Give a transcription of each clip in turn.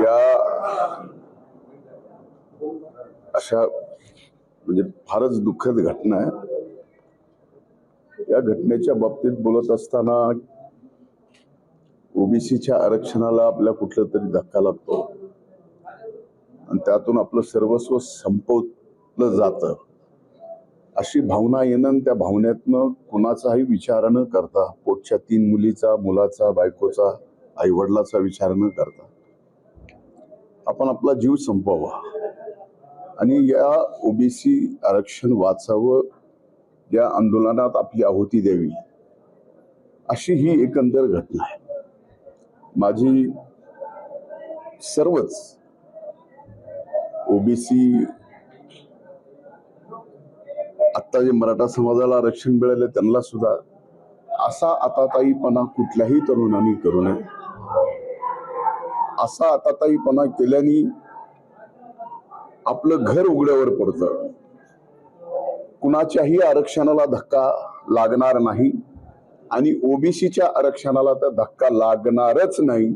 या अशा म्हणजे फारच दुःखद घटना आहे. या घटनेच्या बाबतीत बोलत असताना ओबीसीच्या आरक्षणाला आपल्या कुठला तरी धक्का लागतो आणि त्यातून आपलं सर्वस्व संपवलं जातं अशी भावना येणं, त्या भावनेतनं कुणाचाही विचार न करता, पोटच्या 3 मुलीचा, मुलाचा, बायकोचा, आईवडिलाचा विचार न करता आपण आपला जीव संपवावा आणि या ओबीसी आरक्षण वाचावं, या आंदोलनात आपली आहुती द्यावी, अशी ही एकंदर घटना आहे. माझी सर्वच ओबीसी आता जे मराठा समाजाला आरक्षण मिळाले त्यांना सुद्धा असा आताताईपणा कुठल्याही तरुणांनी करू नये. असा आताताईपणा केल्याने आपलं घर उघड्यावर पडतं. कुणाच्याही आरक्षणाला धक्का लागणार नाही आणि ओबीसीच्या आरक्षणाला तर धक्का लागणारच नाही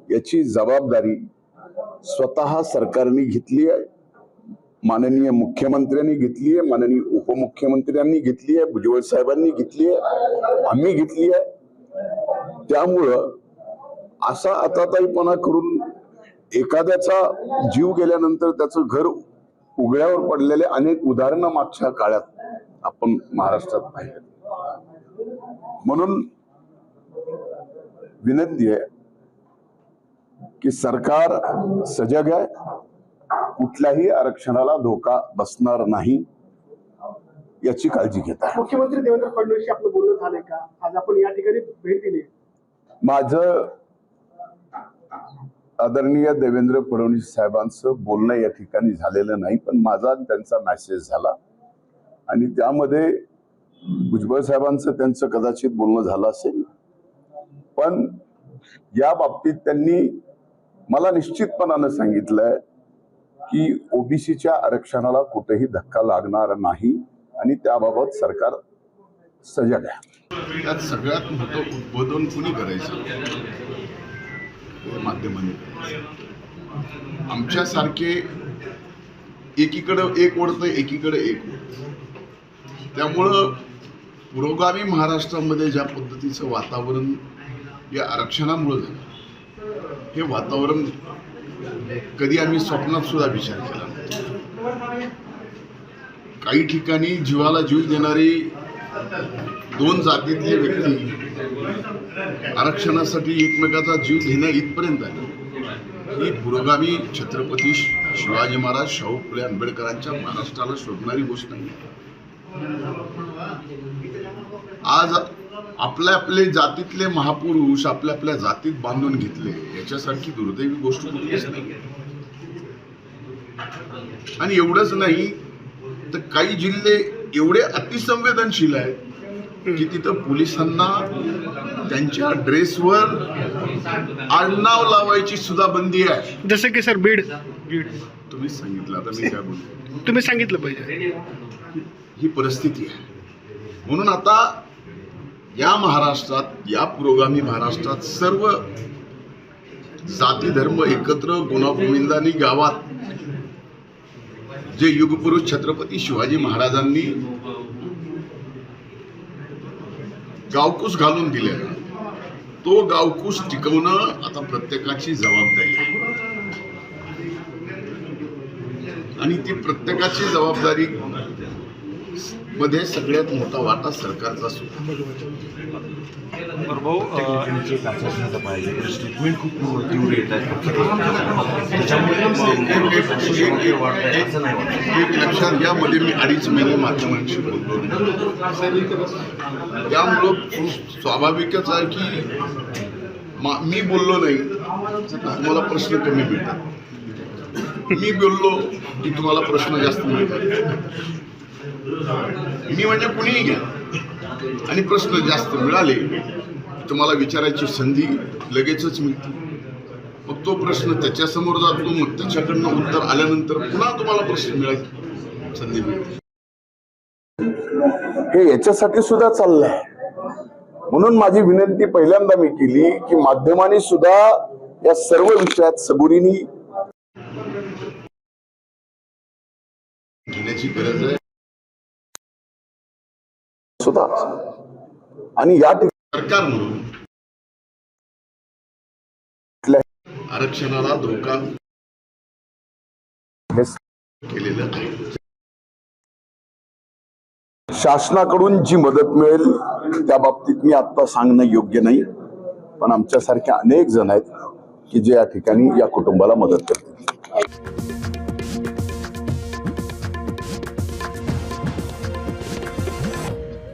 याची जबाबदारी स्वतः सरकारने घेतली आहे, माननीय मुख्यमंत्र्यांनी घेतली आहे, माननीय उपमुख्यमंत्र्यांनी घेतली आहे, भुजबळ साहेबांनी घेतली आहे, आम्ही घेतली आहे. त्यामुळं असा आताताईपणा करून एखाद्याचा जीव गेल्यानंतर त्याचं घर उघड्यावर पडलेले अनेक उदाहरणं मागच्या काळात आपण महाराष्ट्रात पाहिले. म्हणून विनंती आहे की सरकार सजग आहे, कुठल्याही आरक्षणाला धोका बसणार नाही याची काळजी घेत आहे. मुख्यमंत्री देवेंद्र फडणवीस आपलं बोलणं झालंय का? आज आपण या ठिकाणी भेट दिली. माझं आदरणीय देवेंद्र फडणवीस साहेबांचं बोलणं या ठिकाणी झालेलं नाही, पण माझा त्यांचा मेसेज झाला आणि त्यामध्ये भुजबळ साहेबांचं त्यांचं कदाचित बोलणं झालं असेल, पण या बाबतीत त्यांनी मला निश्चितपणानं सांगितलंय की ओबीसीच्या आरक्षणाला कुठेही धक्का लागणार नाही आणि त्याबाबत सरकार सजग आहे. त्यात सगळ्यात मोठं उद्बोधन कुणी करायचं? माध्यमांनी. आमच्यासारखे एकीकडं एक ओढतं, एकीकडे एक ओढतं. त्यामुळं पुरोगामी महाराष्ट्रामध्ये ज्या पद्धतीचं वातावरण या आरक्षणामुळे झालं, हे वातावरण कधी आम्ही स्वप्नात सुद्धा विचार केला नाही. काही ठिकाणी जीवाला जीव देणारी 2 जातीतले व्यक्ती आरक्षणासाठी एकमेकाचा जीव घेण्या इथपर्यंत आले. ही पुरोगामी छत्रपती शिवाजी महाराज, शाहू फुले आंबेडकरांच्या महाराष्ट्राला शोभणारी गोष्ट नाही. आज आपले जातीतले महापुरुष आपल्या जातीत बांधून घेतले, याच्यासारखी दुर्दैवी गोष्ट कुठलीच नाही. आणि एवढंच नाही तर काही जिल्हे एवढे अतिसंवेदनशील आहेत की तिथं पोलिसांना त्यांच्या ड्रेसवर आडनाव लावायची सुद्धा बंदी आहे. जसं की सर बीड तुम्हीच सांगितलं, आता मी काय बोलतो? तुम्ही सांगितलं पाहिजे. ही परिस्थिती आहे. म्हणून आता या महाराष्ट्रात, या पुरोगामी महाराष्ट्रात सर्व जाती धर्म एकत्र गुण्यागोविंदांनी गावात जे युगपुरुष छत्रपती शिवाजी महाराजांनी गावकूस घालून दिले, तो गावकूस टिकवणं आता प्रत्येकाची जबाबदारी आहे. आणि ती प्रत्येकाची जबाबदारी मध्ये सगळ्यात मोठा वाटा सरकारचा सुद्धा. स्टेटमेंट खूप तीव्र येत आहे. एक लक्षात घ्या, मध्ये मी 2.5 महिने माध्यमांशी बोलतो. त्यामुळं स्वाभाविकच आहे की मी बोललो नाही तुम्हाला प्रश्न कमी मिळतात, मी बोललो की तुम्हाला प्रश्न जास्त मिळतात. मी म्हणजे कुणीही घ्या आणि प्रश्न जास्त मिळाले तुम्हाला विचारायची संधी लगेचच मिळते. मग तो प्रश्न त्याच्यासमोर जातो, मग त्याच्याकडनं उत्तर आल्यानंतर पुन्हा तुम्हाला प्रश्न मिळायची संधी मिळते. हे याच्यासाठी सुद्धा चाललंय. म्हणून माझी विनंती पहिल्यांदा मी केली की माध्यमांनी सुद्धा या सर्व विषयात सबुरीने घेण्याची गरज आहे. सुद्धा आणि या सरकारनं ठिकाणी आरक्षणाला धोका हे केलेलं आहे. शासनाकडून जी मदत मिळेल त्या बाबतीत मी आता सांगणं योग्य नाही, पण आमच्यासारख्या अनेक जण आहेत की जे या ठिकाणी या कुटुंबाला मदत करतील.